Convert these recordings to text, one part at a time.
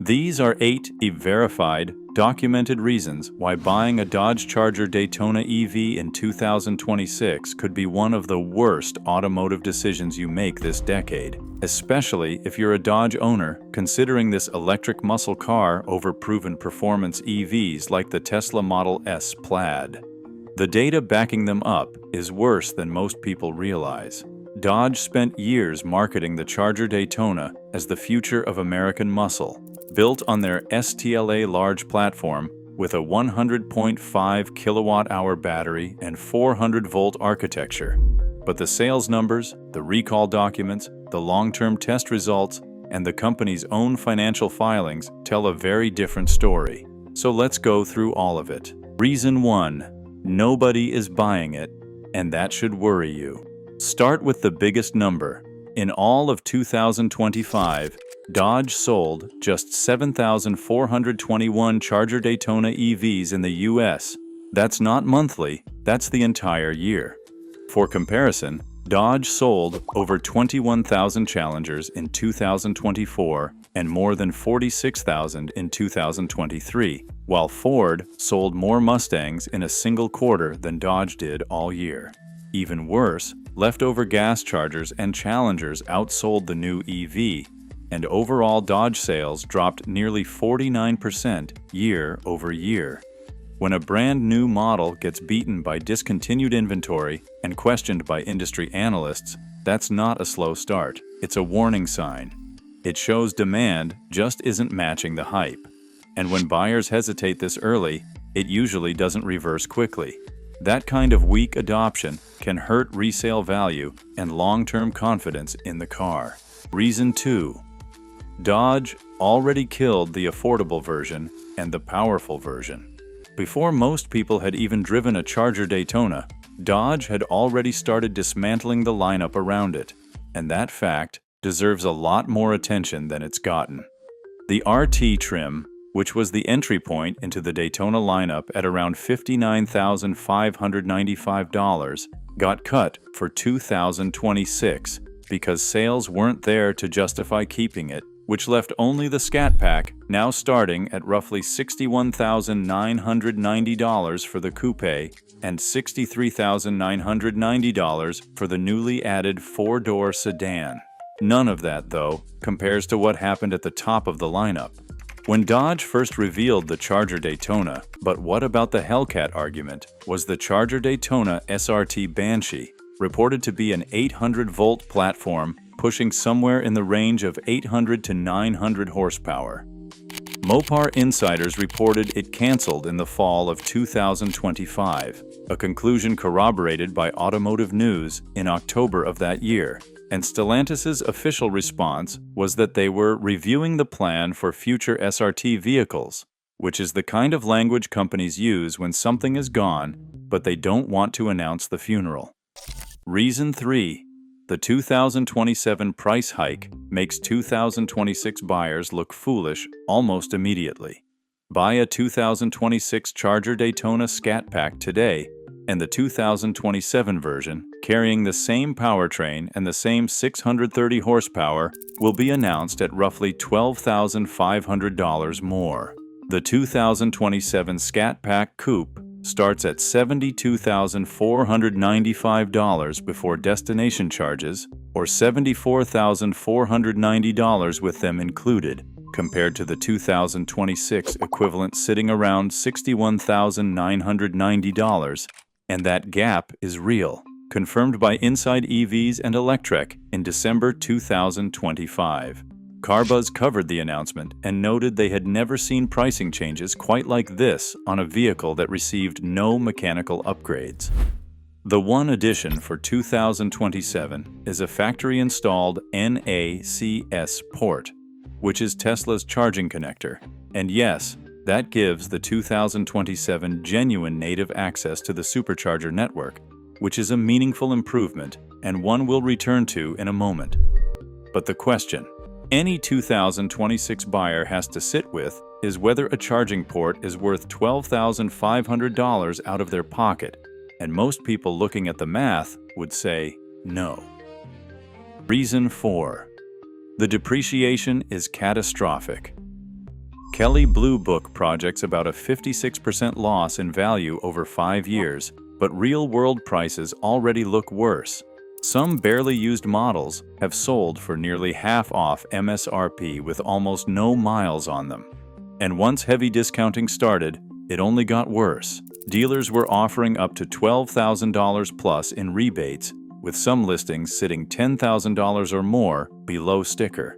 These are 8 verified, documented reasons why buying a Dodge Charger Daytona EV in 2026 could be one of the worst automotive decisions you make this decade, especially if you're a Dodge owner considering this electric muscle car over proven performance EVs like the Tesla Model S Plaid. The data backing them up is worse than most people realize. Dodge spent years marketing the Charger Daytona as the future of American muscle, built on their STLA large platform with a 100.5 kilowatt-hour battery and 400-volt architecture. But the sales numbers, the recall documents, the long-term test results, and the company's own financial filings tell a very different story. So let's go through all of it. Reason 1. Nobody is buying it, and that should worry you. Start with the biggest number. In all of 2025, Dodge sold just 7,421 Charger Daytona EVs in the US. That's not monthly, that's the entire year. For comparison, Dodge sold over 21,000 Challengers in 2024 and more than 46,000 in 2023, while Ford sold more Mustangs in a single quarter than Dodge did all year. Even worse, leftover gas Chargers and Challengers outsold the new EV, and overall Dodge sales dropped nearly 49% year over year. When a brand new model gets beaten by discontinued inventory and questioned by industry analysts, that's not a slow start, it's a warning sign. It shows demand just isn't matching the hype. And when buyers hesitate this early, it usually doesn't reverse quickly. That kind of weak adoption can hurt resale value and long-term confidence in the car. Reason 2. Dodge already killed the affordable version and the powerful version. Before most people had even driven a Charger Daytona, Dodge had already started dismantling the lineup around it, and that fact deserves a lot more attention than it's gotten. The RT trim, which was the entry point into the Daytona lineup at around $59,595, got cut for 2026 because sales weren't there to justify keeping it, which left only the Scat Pack, now starting at roughly $61,990 for the coupe and $63,990 for the newly added 4-door sedan. None of that, though, compares to what happened at the top of the lineup. When Dodge first revealed the Charger Daytona, but what about the Hellcat argument, was the Charger Daytona SRT Banshee, reported to be an 800-volt platform pushing somewhere in the range of 800 to 900 horsepower. Mopar insiders reported it canceled in the fall of 2025, a conclusion corroborated by Automotive News in October of that year. And Stellantis' official response was that they were reviewing the plan for future SRT vehicles, which is the kind of language companies use when something is gone, but they don't want to announce the funeral. Reason 3. The 2027 price hike makes 2026 buyers look foolish almost immediately. Buy a 2026 Charger Daytona Scat Pack today, and the 2027 version, carrying the same powertrain and the same 630 horsepower, will be announced at roughly $12,500 more. The 2027 Scat Pack Coupe starts at $72,495 before destination charges, or $74,490 with them included, compared to the 2026 equivalent sitting around $61,990. And that gap is real, confirmed by Inside EVs and Electrek in December 2025. CarBuzz covered the announcement and noted they had never seen pricing changes quite like this on a vehicle that received no mechanical upgrades. The one addition for 2027 is a factory-installed NACS port, which is Tesla's charging connector. And yes, that gives the 2027 genuine native access to the supercharger network, which is a meaningful improvement and one we'll return to in a moment. But the question any 2026 buyer has to sit with is whether a charging port is worth $12,500 out of their pocket, and most people looking at the math would say no. Reason 4. The depreciation is catastrophic. Kelley Blue Book projects about a 56% loss in value over 5 years, but real-world prices already look worse. Some barely used models have sold for nearly half off MSRP with almost no miles on them. And once heavy discounting started, it only got worse. Dealers were offering up to $12,000 plus in rebates, with some listings sitting $10,000 or more below sticker.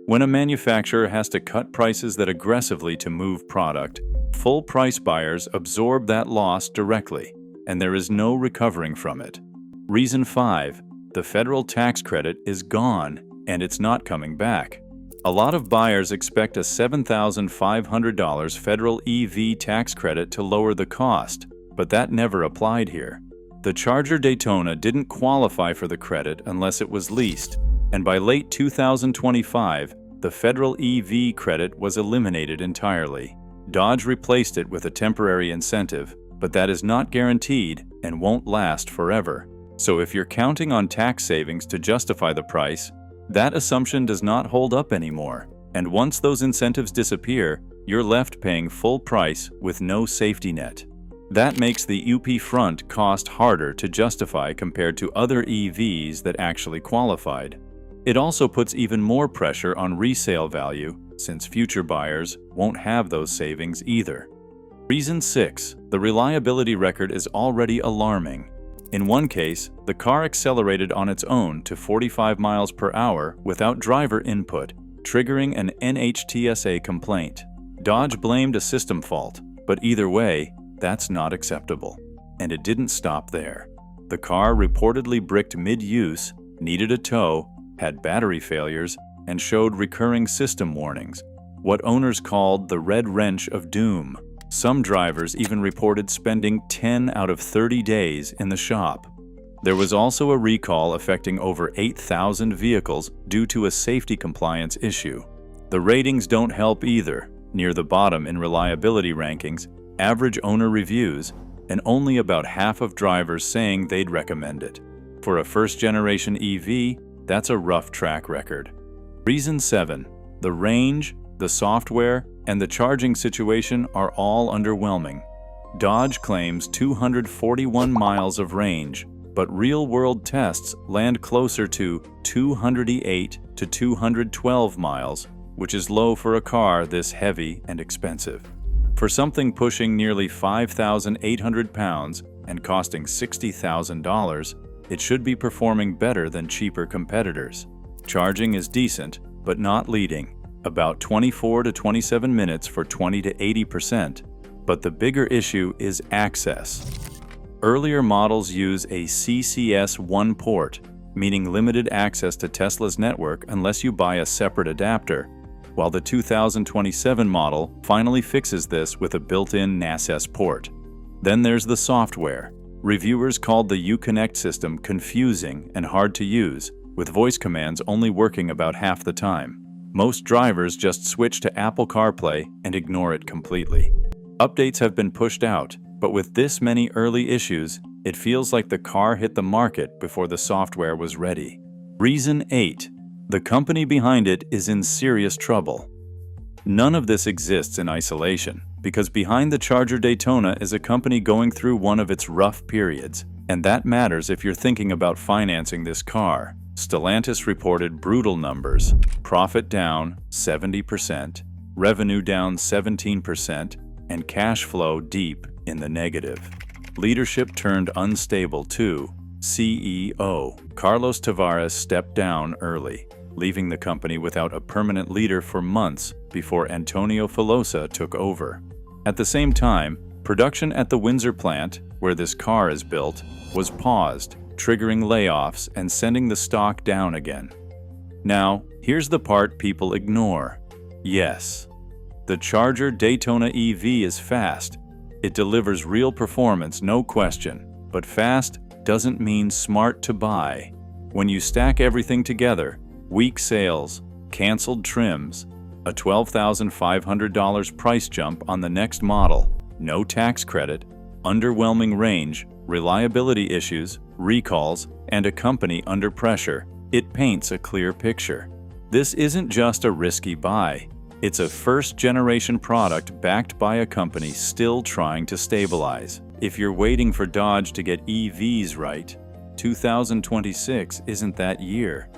When a manufacturer has to cut prices that aggressively to move product, full-price buyers absorb that loss directly, and there is no recovering from it. Reason 5. The federal tax credit is gone, and it's not coming back. A lot of buyers expect a $7,500 federal EV tax credit to lower the cost, but that never applied here. The Charger Daytona didn't qualify for the credit unless it was leased, and by late 2025, the federal EV credit was eliminated entirely. Dodge replaced it with a temporary incentive, but that is not guaranteed and won't last forever. So if you're counting on tax savings to justify the price, that assumption does not hold up anymore. And once those incentives disappear, you're left paying full price with no safety net. That makes the UP front cost harder to justify compared to other EVs that actually qualified. It also puts even more pressure on resale value, since future buyers won't have those savings either. Reason 6. The reliability record is already alarming. In one case, the car accelerated on its own to 45 miles per hour without driver input, triggering an NHTSA complaint. Dodge blamed a system fault, but either way, that's not acceptable. And it didn't stop there. The car reportedly bricked mid-use, needed a tow, had battery failures, and showed recurring system warnings, what owners called the red wrench of doom. Some drivers even reported spending 10 out of 30 days in the shop. There was also a recall affecting over 8,000 vehicles due to a safety compliance issue. The ratings don't help either. Near the bottom in reliability rankings, average owner reviews, and only about half of drivers saying they'd recommend it. For a first-generation EV, that's a rough track record. Reason 7. The range, the software, and the charging situation are all underwhelming. Dodge claims 241 miles of range, but real-world tests land closer to 208 to 212 miles, which is low for a car this heavy and expensive. For something pushing nearly 5,800 pounds and costing $60,000, it should be performing better than cheaper competitors. Charging is decent, but not leading, about 24 to 27 minutes for 20 to 80%, but the bigger issue is access. Earlier models use a CCS1 port, meaning limited access to Tesla's network unless you buy a separate adapter, while the 2027 model finally fixes this with a built-in NACS port. Then there's the software. Reviewers called the Uconnect system confusing and hard to use, with voice commands only working about half the time. Most drivers just switch to Apple CarPlay and ignore it completely. Updates have been pushed out, but with this many early issues, it feels like the car hit the market before the software was ready. Reason 8. The company behind it is in serious trouble. None of this exists in isolation, because behind the Charger Daytona is a company going through one of its rough periods, and that matters if you're thinking about financing this car. Stellantis reported brutal numbers: profit down 70%, revenue down 17%, and cash flow deep in the negative. Leadership turned unstable too. CEO Carlos Tavares stepped down early, leaving the company without a permanent leader for months before Antonio Filosa took over. At the same time, production at the Windsor plant, where this car is built, was paused, triggering layoffs and sending the stock down again. Now, here's the part people ignore. Yes, the Charger Daytona EV is fast. It delivers real performance, no question, but fast doesn't mean smart to buy. When you stack everything together, weak sales, canceled trims, a $12,500 price jump on the next model, no tax credit, underwhelming range, reliability issues, recalls, and a company under pressure, it paints a clear picture. This isn't just a risky buy. It's a first-generation product backed by a company still trying to stabilize. If you're waiting for Dodge to get EVs right, 2026 isn't that year.